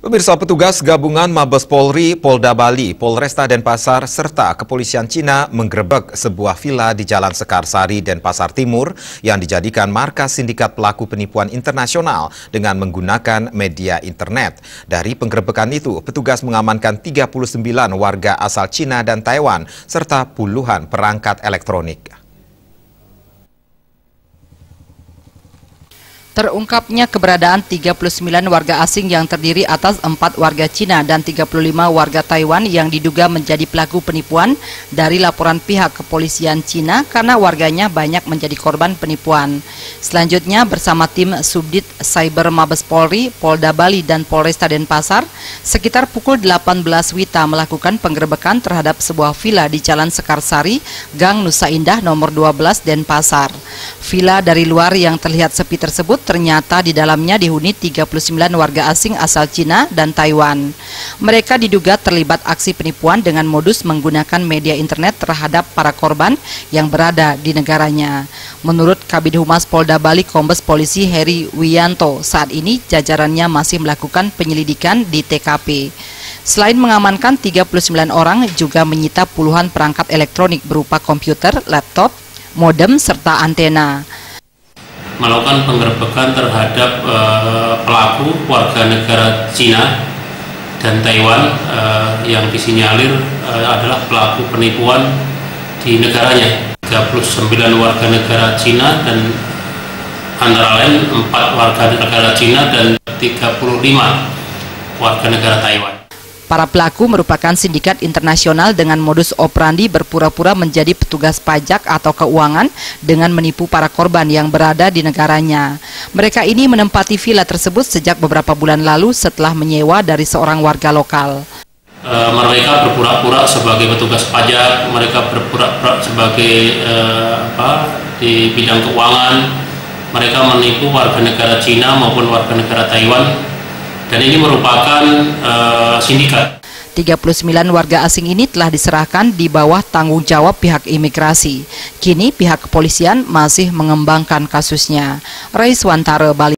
Pemirsa, petugas gabungan Mabes Polri, Polda Bali, Polresta Denpasar, serta kepolisian Cina menggerebek sebuah villa di Jalan Sekarsari, Denpasar Timur yang dijadikan markas sindikat pelaku penipuan internasional dengan menggunakan media internet. Dari penggerebekan itu, petugas mengamankan 39 warga asal Cina dan Taiwan, serta puluhan perangkat elektronik. Terungkapnya keberadaan 39 warga asing yang terdiri atas 4 warga Cina dan 35 warga Taiwan yang diduga menjadi pelaku penipuan dari laporan pihak kepolisian Cina karena warganya banyak menjadi korban penipuan. Selanjutnya bersama tim Subdit Cyber Mabes Polri, Polda Bali dan Polresta Denpasar, sekitar pukul 18 WITA melakukan penggerebekan terhadap sebuah villa di Jalan Sekarsari, Gang Nusa Indah nomor 12 Denpasar. Villa dari luar yang terlihat sepi tersebut ternyata di dalamnya dihuni 39 warga asing asal Cina dan Taiwan. Mereka diduga terlibat aksi penipuan dengan modus menggunakan media internet terhadap para korban yang berada di negaranya. Menurut Kabid Humas Polda Bali Kombes Polisi Heri Wiyanto, saat ini jajarannya masih melakukan penyelidikan di TKP. Selain mengamankan 39 orang, juga menyita puluhan perangkat elektronik berupa komputer, laptop, modem, serta antena. Melakukan penggerebekan terhadap pelaku warga negara Cina dan Taiwan yang disinyalir adalah pelaku penipuan di negaranya. 39 warga negara Cina dan antara lain 4 warga negara Cina dan 35 warga negara Taiwan. Para pelaku merupakan sindikat internasional dengan modus operandi berpura-pura menjadi petugas pajak atau keuangan dengan menipu para korban yang berada di negaranya. Mereka ini menempati villa tersebut sejak beberapa bulan lalu setelah menyewa dari seorang warga lokal. Mereka berpura-pura sebagai petugas pajak, mereka berpura-pura sebagai di bidang keuangan. Mereka menipu warga negara Cina maupun warga negara Taiwan. Dan ini merupakan sindikat. 39 warga asing ini telah diserahkan di bawah tanggung jawab pihak imigrasi. Kini pihak kepolisian masih mengembangkan kasusnya. Raiswantara, Bali.